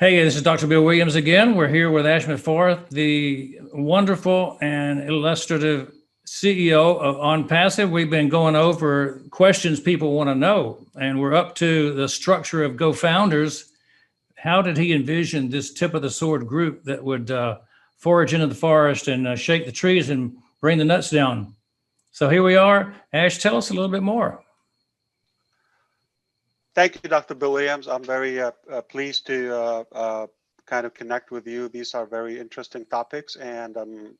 Hey, this is Dr. Bill Williams again. We're here with Ash Mufareh, the wonderful and illustrative CEO of ONPASSIVE. We've been going over questions people want to know, and we're up to the structure of GoFounders. How did he envision this tip of the sword group that would forage into the forest and shake the trees and bring the nuts down? So here we are. Ash, tell us a little bit more. Thank you, Dr. Bill Williams. I'm very pleased to kind of connect with you. These are very interesting topics, and I'm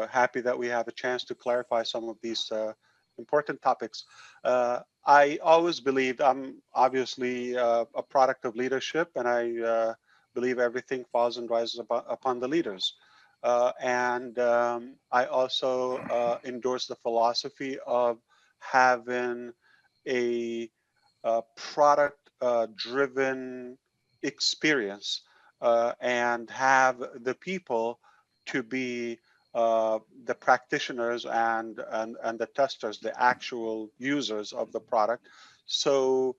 happy that we have a chance to clarify some of these important topics. I always believed I'm obviously a product of leadership, and I believe everything falls and rises upon the leaders. I also endorse the philosophy of having a product-driven experience and have the people to be the practitioners and the testers, the actual users of the product. So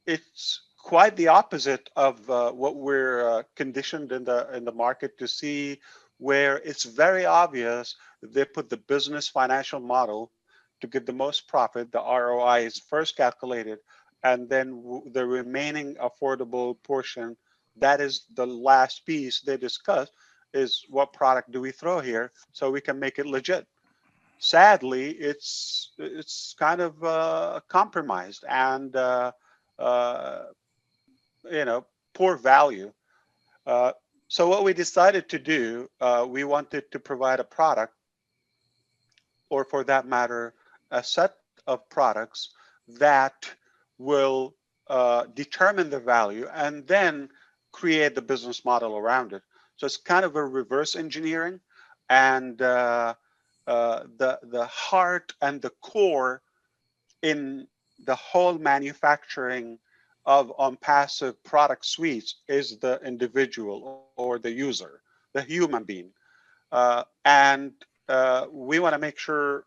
it's quite the opposite of what we're conditioned in the market to see, where it's very obvious they put the business financial model to get the most profit. The ROI is first calculated, and then the remaining affordable portion, that is the last piece they discuss, is what product do we throw here so we can make it legit. Sadly, it's kind of compromised and uh, poor value. So what we decided to do, we wanted to provide a product, or for that matter, a set of products that will determine the value and then create the business model around it. So it's kind of a reverse engineering, and the heart and the core in the whole manufacturing of ONPASSIVE product suites is the individual or the user, the human being. We want to make sure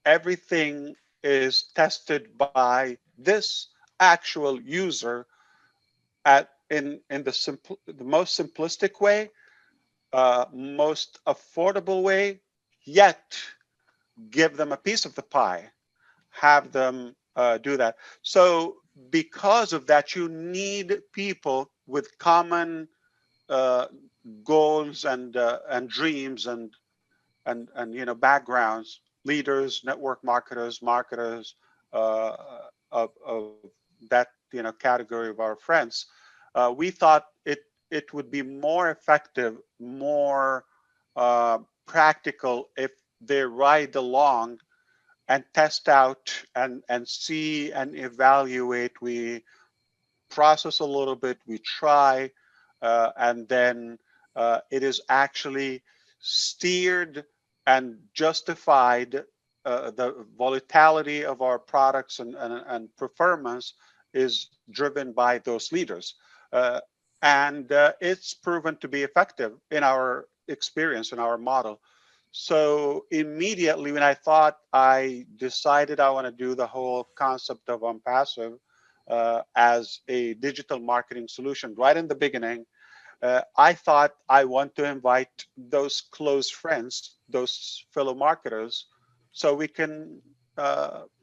everything is tested by this actual user in the most simplistic way, most affordable way, yet give them a piece of the pie, have them do that. So because of that, you need people with common goals and dreams and backgrounds, leaders, network marketers of that category of our friends. We thought it would be more effective, more practical if they ride along and test out and see and evaluate. We process a little bit, we try, and then it is actually steered and justified. The volatility of our products and performance is driven by those leaders. It's proven to be effective in our experience, in our model. So immediately when I decided I want to do the whole concept of ONPASSIVE as a digital marketing solution right in the beginning, I thought I want to invite those close friends, those fellow marketers, so we can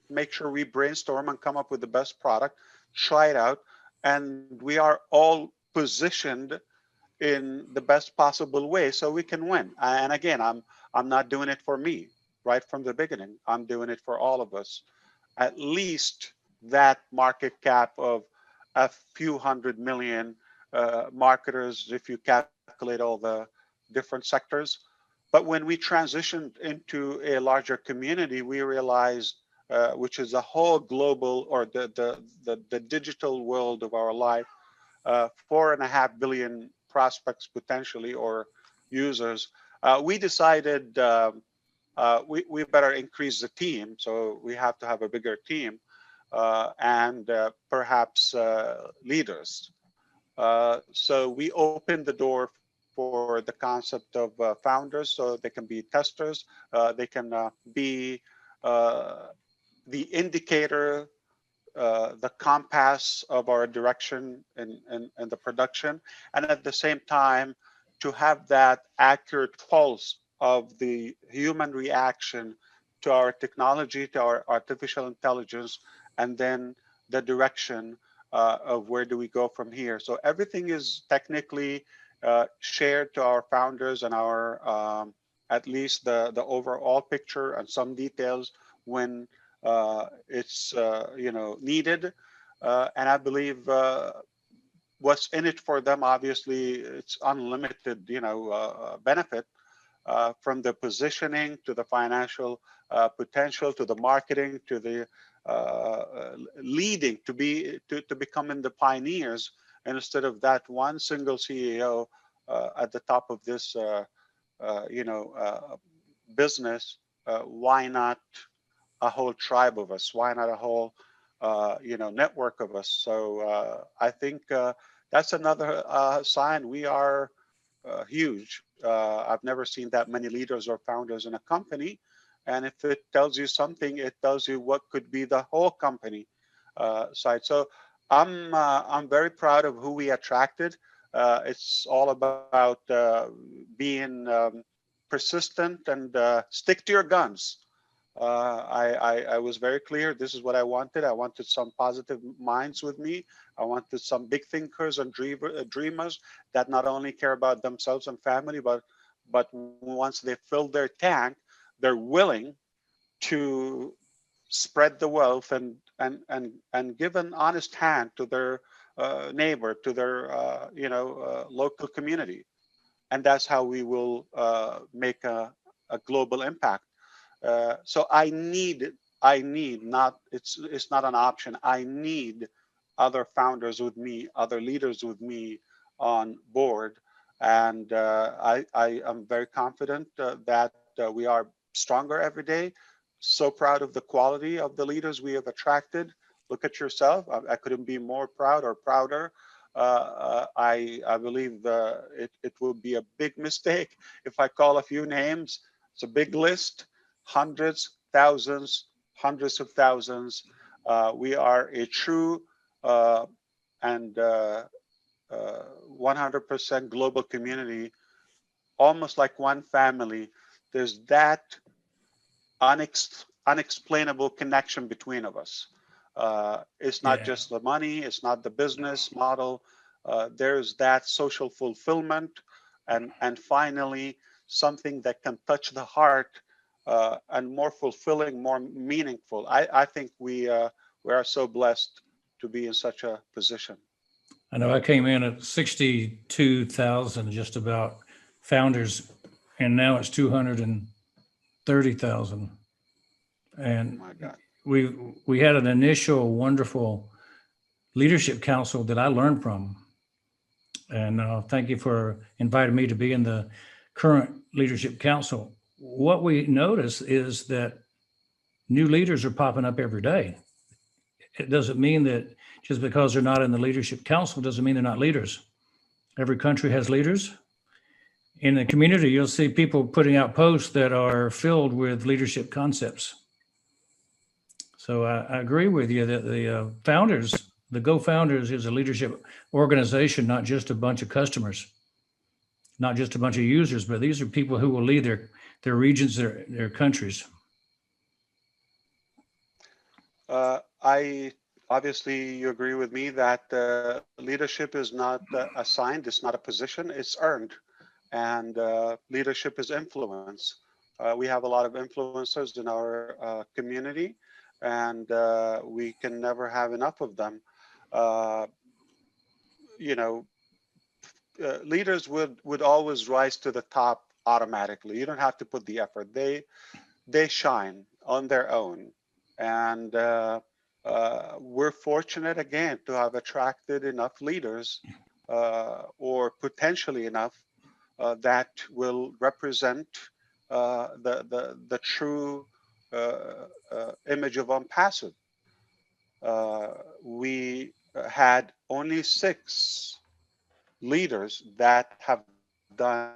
make sure we brainstorm and come up with the best product, try it out, and we are all positioned in the best possible way so we can win. And again, I'm not doing it for me right from the beginning. I'm doing it for all of us. At least that market cap of a few hundred million marketers, if you calculate all the different sectors. But when we transitioned into a larger community, we realized, which is a whole global or the digital world of our life, 4.5 billion prospects potentially or users. We decided we better increase the team, so we have to have a bigger team and perhaps leaders. So we opened the door for the concept of founders, so they can be testers, they can be the indicator the compass of our direction in the production, and at the same time to have that accurate pulse of the human reaction to our technology, to our artificial intelligence, and then the direction of where do we go from here. So everything is technically shared to our founders and our at least the overall picture and some details when it's needed. And I believe what's in it for them, obviously, it's unlimited, benefit from the positioning to the financial potential to the marketing to the leading to becoming the pioneers, and instead of that one single CEO at the top of this business, why not a whole tribe of us? Why not a whole network of us? So I think that's another sign we are huge. I've never seen that many leaders or founders in a company. And if it tells you something, it tells you what could be the whole company side. So I'm very proud of who we attracted. It's all about being persistent and stick to your guns. I was very clear. This is what I wanted. I wanted some positive minds with me. I wanted some big thinkers and dreamers that not only care about themselves and family, but once they fill their tank, they're willing to spread the wealth and give an honest hand to their neighbor, to their local community, and that's how we will make a global impact. So I need not, it's not an option. I need other founders with me, other leaders with me on board. And I am very confident that we are stronger every day. So proud of the quality of the leaders we have attracted. Look at yourself. I couldn't be more proud or prouder. I believe it would be a big mistake if I call a few names. It's a big list, hundreds, thousands, hundreds of thousands. We are a true and 100% global community, almost like one family. There's that unexplainable connection between of us. It's not Yeah. just the money, it's not the business model. There's that social fulfillment, and finally something that can touch the heart and more fulfilling, more meaningful. I think we are so blessed to be in such a position. I know I came in at 62,000 just about founders, and now it's 230,000. And My God. we had an initial wonderful leadership council that I learned from. And thank you for inviting me to be in the current leadership council. What we notice is that new leaders are popping up every day. It doesn't mean that just because they're not in the leadership council doesn't mean they're not leaders. Every country has leaders. In the community, you'll see people putting out posts that are filled with leadership concepts. So I agree with you that the founders, the GoFounders is a leadership organization, not just a bunch of customers, not just a bunch of users, but these are people who will lead their regions, their countries. I obviously you agree with me that leadership is not assigned, it's not a position, it's earned, and leadership is influence. We have a lot of influencers in our community, and we can never have enough of them. Uh, you know, Leaders would always rise to the top automatically. You don't have to put the effort. They shine on their own, and we're fortunate again to have attracted enough leaders, or potentially enough, that will represent the true image of ONPASSIVE. We had only 6 leaders that have done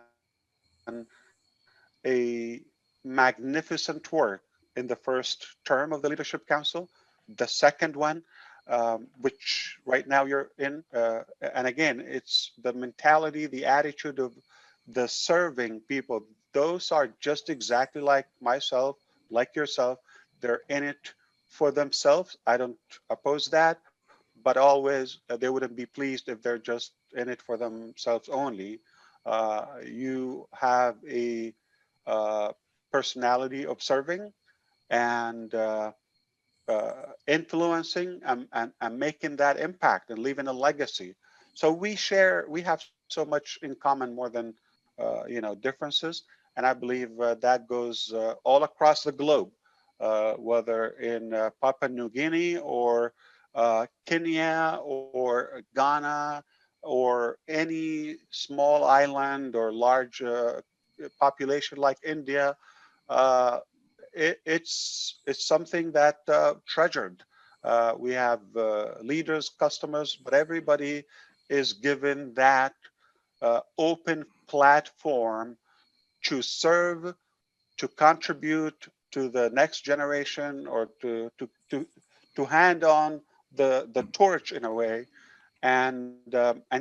a magnificent work in the first term of the Leadership Council. The second one, which right now you're in. And again, it's the mentality, the attitude of the serving people. Those are just exactly like myself, like yourself. They're in it for themselves. I don't oppose that, but always they wouldn't be pleased if they're just in it for themselves only. You have a personality of serving and influencing and making that impact and leaving a legacy. So we have so much in common more than differences, and I believe that goes all across the globe, whether in Papua New Guinea or Kenya or Ghana or any small island or large population like India. Uh, it's something that treasured. We have leaders, customers, but everybody is given that open platform to serve, to contribute to the next generation, or to hand on the torch in a way, and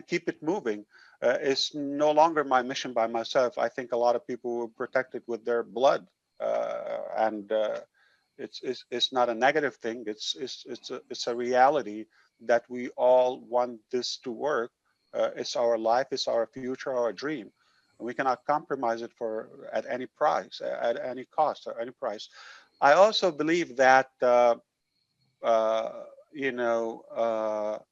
keep it moving. It's no longer my mission by myself. I think a lot of people will protect it with their blood, and it's not a negative thing. It's a reality that we all want this to work. It's our life, it's our future, our dream. And we cannot compromise it for at any price, at any cost, or any price. I also believe that uh, you know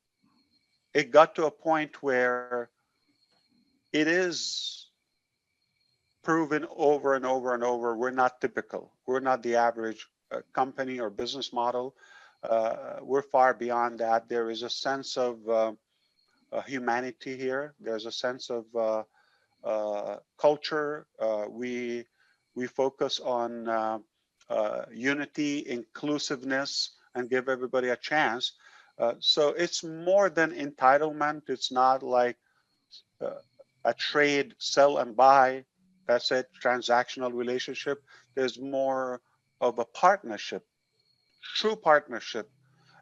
it got to a point where it is proven over and over and over, we're not typical. We're not the average company or business model. We're far beyond that. There is a sense of humanity here. There's a sense of culture. We focus on unity, inclusiveness, and give everybody a chance. So it's more than entitlement. It's not like uh, a trade, sell and buy. That's it, transactional relationship. There's more of a partnership, true partnership,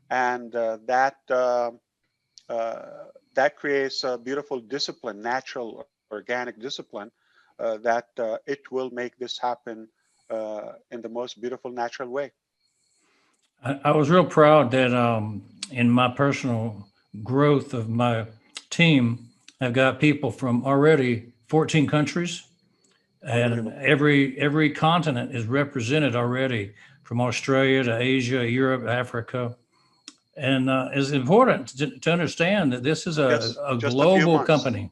and that creates a beautiful discipline, natural, organic discipline, that it will make this happen in the most beautiful, natural way. I was real proud that in my personal growth of my team, I've got people from already 14 countries, and Unbelievable. every continent is represented already, from Australia to Asia, Europe, Africa. And it's important to understand that this is Just a just a few global months. company.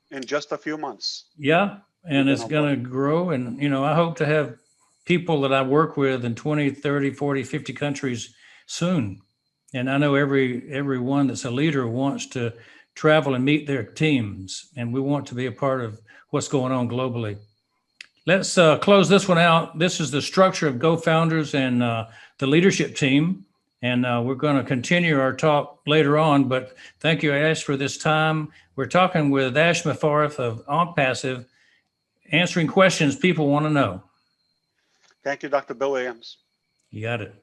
In just a few months, Yeah, we've and been it's on going board. to grow. And, I hope to have people that I work with in 20, 30, 40, 50 countries soon. And I know everyone that's a leader wants to travel and meet their teams. And we want to be a part of what's going on globally. Let's close this one out. This is the structure of GoFounders and the leadership team. And we're going to continue our talk later on. But thank you, Ash, for this time. We're talking with Ash Mufareh of ONPASSIVE, answering questions people want to know. Thank you, Dr. Bill Williams. You got it.